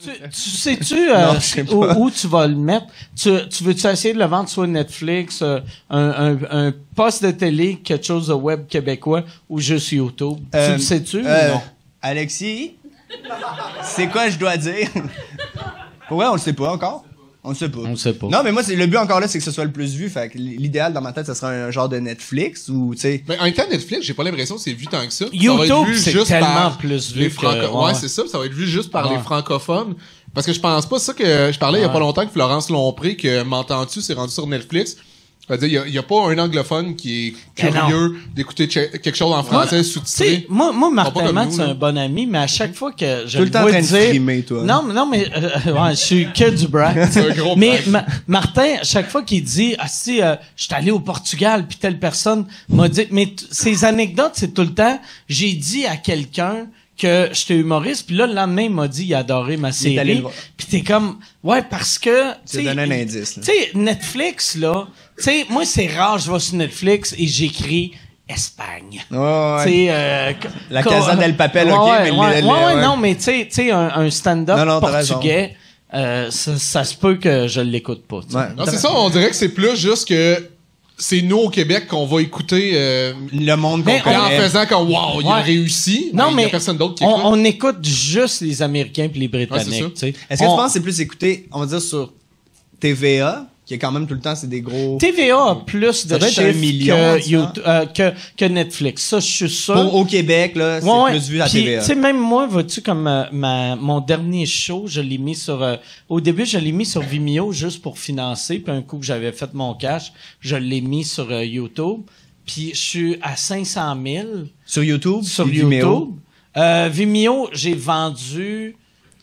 Tu sais-tu Non, je sais pas. où tu vas le mettre? Tu veux-tu essayer de le vendre sur Netflix, un poste de télé, quelque chose de web québécois ou juste YouTube? Tu le sais-tu ou non? Alexis, c'est quoi je dois dire? Ouais, on le sait pas encore. On le sait pas. On le sait pas. Non, mais moi, le but encore là, c'est que ce soit le plus vu. Fait que l'idéal dans ma tête, ça serait un genre de Netflix ou, tu sais. Mais en même temps, Netflix, j'ai pas l'impression que c'est vu tant que ça. YouTube, ça va être vu c'est juste tellement par plus vu les que- ouais, ouais. c'est ça. Ça va être vu juste par Ouais. les francophones. Parce que je pense pas, c'est ça que je parlais il y a Ouais. pas longtemps que Florence Lompré, que M'entends-tu, s'est rendu sur Netflix. C'est-à-dire, il y a pas un anglophone qui est Ben curieux d'écouter quelque chose en français Tu sais, sous-titré. moi Pas Martin comme Matt, nous, c'est là. un bon ami, mais à chaque fois que je Tout le le temps en vois train de dire... frimer, toi. Non, mais ouais, je suis que du brag. C'est un gros Mais brag. Martin, à chaque fois qu'il dit, ah si, je suis allé au Portugal, puis telle personne m'a dit, mais ces anecdotes, c'est tout le temps, j'ai dit à quelqu'un que j'étais humoriste, puis là, le lendemain, il m'a dit, il a adoré ma allé série. le voir. Puis t'es comme, ouais, parce que... Tu as donné un indice, là. Tu sais, Netflix, là, tu sais, moi, c'est rare, je vais sur Netflix et j'écris Espagne. Ouais. Tu sais, La Casa del Papel, ok, mais ouais, non, mais tu sais, un stand-up Non, t'as raison. portugais, ça se peut que je l'écoute pas. tu sais. Ouais. Non, c'est ça, on dirait que c'est plus juste que c'est nous au Québec qu'on va écouter Le monde qu'on Mais et en connaît. faisant comme wow, il a Ouais. réussi. Non, il y mais a personne d'autre qui écoute. on écoute juste les Américains puis les Ouais, Britanniques. c'est ça. tu sais. Est-ce que tu On- penses que c'est plus écouté, on va dire, sur TVA, qui est quand même tout le temps, c'est des gros... TVA a plus de Ça doit être chiffres 1 million, que, ça. YouTube- que Netflix. Ça, je suis sûr. Au Québec, là, c'est Ouais, plus vu à Puis, TVA. tu sais, même moi, vois-tu, comme mon dernier show, je l'ai mis sur... au début, je l'ai mis sur Vimeo juste pour financer. Puis un coup que j'avais fait mon cash, je l'ai mis sur YouTube. Puis je suis à 500 000 Sur YouTube? sur et YouTube. Vimeo. Vimeo, j'ai vendu...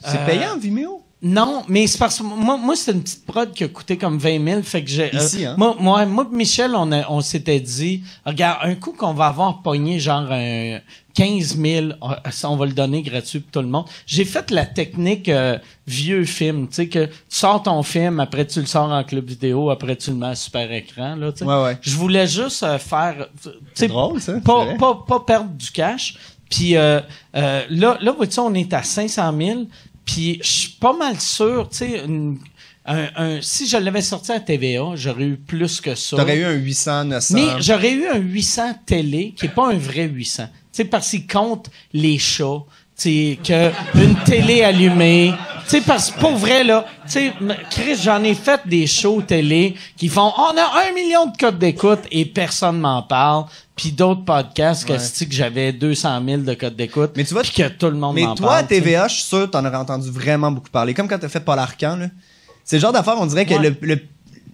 C'est payant, Vimeo? Non, mais c'est parce que moi c'est une petite prod qui a coûté comme 20 000, fait que j'ai... Ici, hein? Moi et Michel, on s'était dit, regarde, un coup qu'on va avoir pogné genre un 15 000, on va le donner gratuit pour tout le monde. J'ai fait la technique vieux film, tu sais, que tu sors ton film, après tu le sors en club vidéo, après tu le mets à super écran, là, tu sais. Ouais. Je voulais juste faire... tu sais, drôle, ça, c'est Pas, vrai. pas perdre du cash. Puis là, vois-tu, on est à 500 000. Puis je suis pas mal sûr, tu sais, si je l'avais sorti à TVA, j'aurais eu plus que ça. T'aurais eu un 800, 900. Mais j'aurais eu un 800 télé, qui est pas un vrai 800. Tu sais, parce qu'il compte les chats, tu sais, que une télé allumée. Tu sais, parce que pour vrai, là, tu sais, Chris, j'en ai fait des shows télé qui font, on a 1 million de codes d'écoute et personne m'en parle. Puis d'autres podcasts Ouais. que j'avais 200 000 de codes d'écoute. Mais tu vois, puis que tout le monde Mais m'en toi, parle. à TVA, je suis sûr que t'en aurais entendu vraiment beaucoup parler. Comme quand t'as fait Paul Arcand, là. C'est le genre d'affaire, on dirait que Ouais.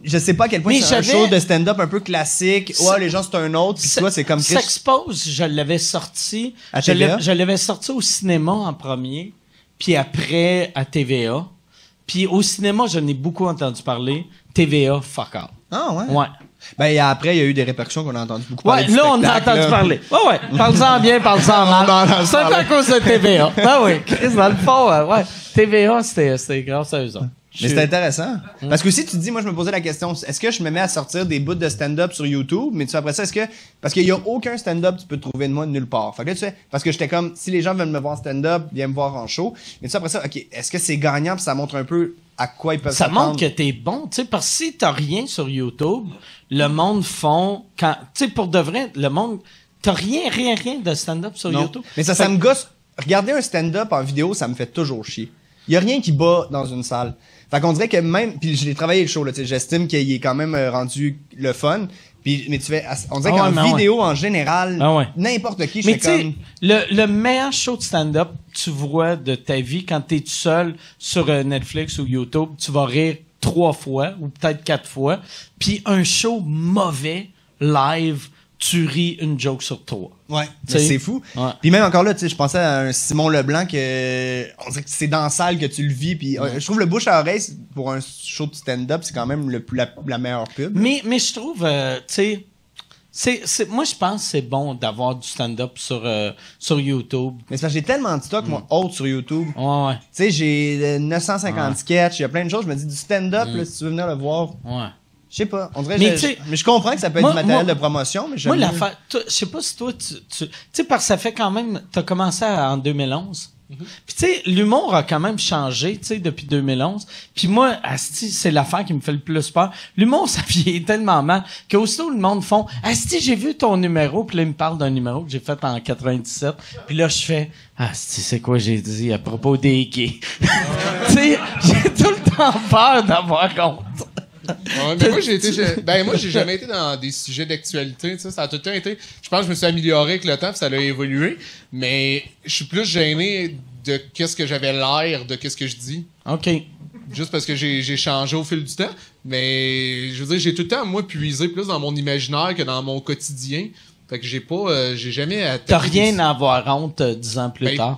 je sais pas à quel point Mais c'est un j'avais- show de stand-up un peu classique. Ouais, les gens, c'est un autre. Puis toi, c'est comme Chris. S'expose, je l'avais sorti. À je TVA? je l'avais sorti au cinéma en premier, puis après à TVA. Puis au cinéma, j'en ai beaucoup entendu parler. TVA, fuck out. Ah, ouais. Ouais. Ben, après, il y a eu des répercussions qu'on a entendu beaucoup Ouais, parler. du là, on a spectacle, entendu là. parler. Ouais. Parle-en bien, parle-en mal. On en a C'est un peu parlé. à cause de TVA. Ben oui, Chris, dans le fond, ouais. TVA, c'était grâce à eux autres. Mais c'est intéressant. Parce que aussi, tu te dis, moi, je me posais la question, est-ce que je me mets à sortir des bouts de stand-up sur YouTube, mais tu sais, après ça, parce qu'il y a aucun stand-up que tu peux trouver de moi nulle part. Fait que là, tu sais, parce que j'étais comme, si les gens veulent me voir stand-up, viens me voir en show. Mais tu sais, après ça, ok, est-ce que c'est gagnant pis ça montre un peu à quoi ils peuvent Ça s'attendre? montre que t'es bon, tu sais, parce que si t'as rien sur YouTube, le monde font, tu sais, pour de vrai, le monde, t'as rien de stand-up sur Non. YouTube. Mais ça me gosse. Regarder un stand-up en vidéo, ça me fait toujours chier. Il y a rien qui bat dans une salle. Fait qu'on dirait que même, puis je l'ai travaillé le show, là, tu sais, j'estime qu'il est quand même rendu le fun. Puis, mais tu fais, on dirait Ah ouais, qu'en mais vidéo, en général, Ah ouais. n'importe qui, je Mais fais tu sais, comme... le meilleur show de stand-up que tu vois de ta vie quand t'es tout seul sur Netflix ou YouTube, tu vas rire 3 fois ou peut-être 4 fois. Puis un show mauvais, live, tu ris une joke sur 3. Ouais, Tu sais. c'est fou. Ouais. Puis même encore là, tu sais, je pensais à un Simon Leblanc que on dirait que c'est dans la salle que tu le vis. Puis je trouve le bouche à oreille pour un show de stand-up, c'est quand même la meilleure pub. Mais je trouve, tu sais, moi je pense que c'est bon d'avoir du stand-up sur YouTube. Mais c'est parce que j'ai tellement de stock, moi, autre sur YouTube. Ouais. Tu sais, j'ai 950 sketchs, il y a plein de choses. Je me dis du stand-up, là, si tu veux venir le voir. Ouais. Je sais pas. On dirait Mais que tu sais- mais je comprends que ça peut être Moi- du matériel moi- de promotion, mais Moi, j'aime mieux. l'affaire, je sais pas si toi, tu sais, parce que ça fait quand même, t'as commencé en 2011, Puis tu sais, l'humour a quand même changé, tu sais, depuis 2011. Puis moi, asti, c'est l'affaire qui me fait le plus peur. L'humour, ça vieillit tellement mal qu'aussitôt le monde font « Asti, j'ai vu ton numéro », puis là, il me parle d'un numéro que j'ai fait en 97. Puis là, je fais « Asti, c'est quoi j'ai dit à propos des gays? » Tu sais, j'ai tout le temps peur d'avoir honte. Ouais, mais moi, j'ai jamais été dans des sujets d'actualité, tu sais, ça a tout le temps été, je pense que je me suis amélioré avec le temps, puis ça a évolué, mais je suis plus gêné de qu'est-ce que j'avais l'air, de qu'est-ce que je dis. OK. Juste parce que j'ai changé au fil du temps, mais je veux dire, j'ai tout le temps, moi, puisé plus dans mon imaginaire que dans mon quotidien. Fait que j'ai jamais attaqué. T'as rien à avoir honte 10 ans plus tard.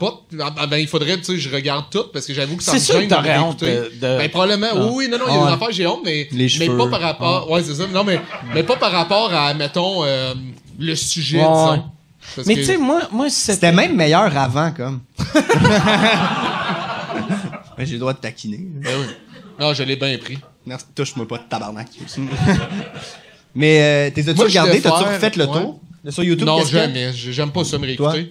Il faudrait, tu sais, je regarde tout parce que j'avoue que ça c'est me sûr gêne que t'aurais honte de... Ben, probablement, oui, non, il y a des affaires j'ai honte, mais pas par rapport, ouais, c'est ça, non, mais pas par rapport à, mettons, le sujet, disons. Mais tu sais, moi, c'était même meilleur avant, comme. Mais j'ai le droit de taquiner. Ben oui. Non, je l'ai bien pris. Merci, touche-moi pas de tabarnak. Mais t'es as-tu regardé, t'as-tu refait le tour? Sur YouTube, non, jamais. J'aime pas ça me réécouter.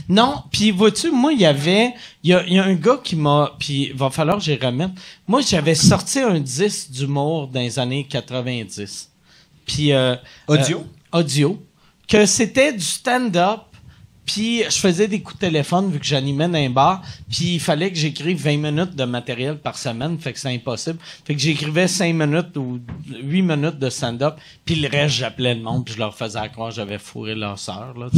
Non, puis vois-tu, moi, il y a un gars qui m'a... Puis il va falloir que j'y remette. Moi, j'avais sorti un disque d'humour dans les années 90. Puis... audio? Audio. Que c'était du stand-up. Puis je faisais des coups de téléphone vu que j'animais dans un bar. Puis il fallait que j'écrive 20 minutes de matériel par semaine. Fait que c'est impossible. Fait que j'écrivais 5 minutes ou 8 minutes de stand-up. Puis le reste, j'appelais le monde. Puis je leur faisais croire que j'avais fourré leur sœur. Là,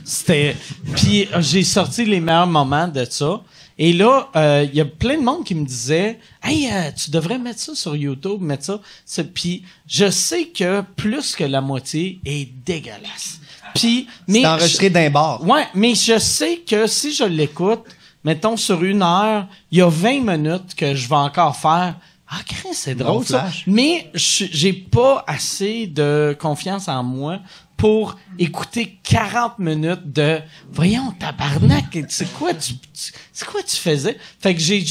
c'était... Puis j'ai sorti les meilleurs moments de ça. Et là, il y a plein de monde qui me disait « Hey, tu devrais mettre ça sur YouTube, mettre ça. » Puis je sais que plus que la moitié est dégueulasse. Puis, mais c'est enregistré d'un bar. Ouais, mais je sais que si je l'écoute, mettons sur 1 heure, il y a 20 minutes que je vais encore faire. Ah, Chris, c'est drôle ça. Mais j'ai pas assez de confiance en moi pour écouter 40 minutes de voyons tabarnak, c'est quoi tu faisais? Fait que j'ai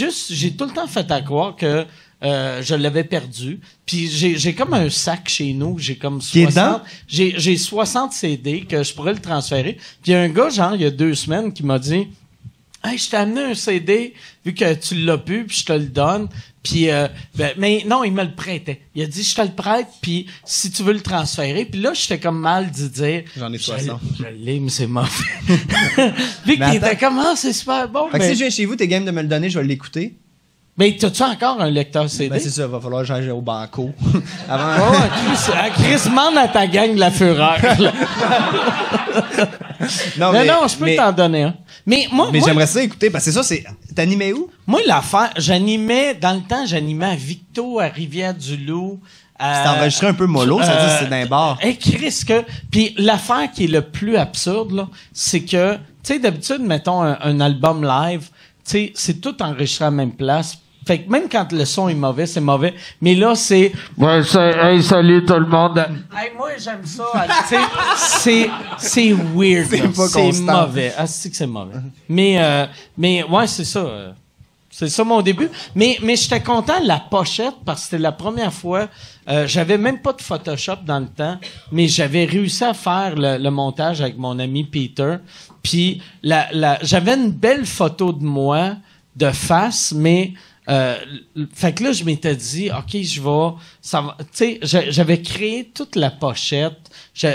tout le temps fait à croire que je l'avais perdu. Puis j'ai comme un sac chez nous, j'ai comme 60 j'ai 60 CD que je pourrais le transférer. Puis il y a un gars genre il y a 2 semaines qui m'a dit "Hey, je t'ai amené un CD vu que tu l'as pu, puis je te le donne." Puis mais non, il me le prêtait. Il a dit "Je te le prête puis si tu veux le transférer." Puis là, j'étais comme mal de dire j'en ai 60. Je l'ai, mais c'est mauvais. Vu qu'il était comme c'est super bon. Fait que si je viens chez vous, t'es game de me le donner, je vais l'écouter. Mais t'as-tu encore un lecteur CD? Ben c'est ça, va falloir changer au banco. Avant. Oh, Chris, demande à ta gang de la fureur. non, je peux t'en donner un. Mais j'aimerais ça écouter, parce que c'est ça, t'animais où? Moi, l'affaire, dans le temps, j'animais à Victo, à Rivière-du-Loup. C'était enregistré un peu mollo, ça dit c'est d'un bar. Chris, puis l'affaire qui est le plus absurde, là, c'est que, tu sais, d'habitude, mettons un album live, tu sais, c'est tout enregistré à la même place. Fait que même quand le son est mauvais, c'est mauvais. Mais là, c'est... Ouais, hey, salut tout le monde. Hey, moi, j'aime ça. C'est weird. C'est mauvais. Ah, c'est que c'est mauvais. Mais ouais, c'est ça. C'est ça mon début. Mais j'étais content de la pochette parce que c'était la première fois. J'avais même pas de Photoshop dans le temps, mais j'avais réussi à faire le montage avec mon ami Peter. Puis j'avais une belle photo de moi de face, mais fait que là je m'étais dit OK, tu sais, j'avais créé toute la pochette.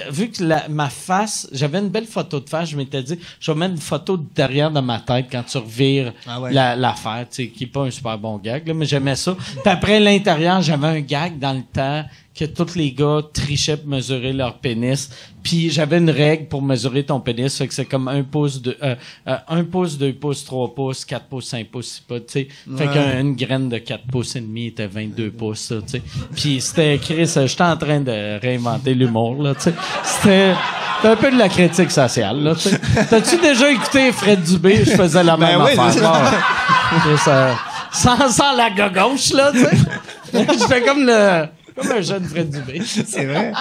Vu que ma face, j'avais une belle photo de face, je m'étais dit je vais mettre une photo de derrière de ma tête quand tu revires l'affaire, tu sais, qui est pas un super bon gag là, mais j'aimais ça. Puis après l'intérieur, j'avais un gag dans le temps que tous les gars trichaient pour mesurer leur pénis. Puis j'avais une règle pour mesurer ton pénis, fait que c'est comme 1 pouce, 1 pouce, 2 pouces, 3 pouces, 4 pouces, 5 pouces, c'est pas, tu sais. Fait qu'une graine de 4 pouces et demi était 22 pouces, tu sais. Puis c'était Chris, j'étais en train de réinventer l'humour, là, tu sais. C'était un peu de la critique sociale, là, tu sais. T'as-tu déjà écouté Fred Dubé? Je faisais la même affaire. Sans la gauche, là, tu sais. J'étais comme un jeune Fred Dubé. C'est vrai.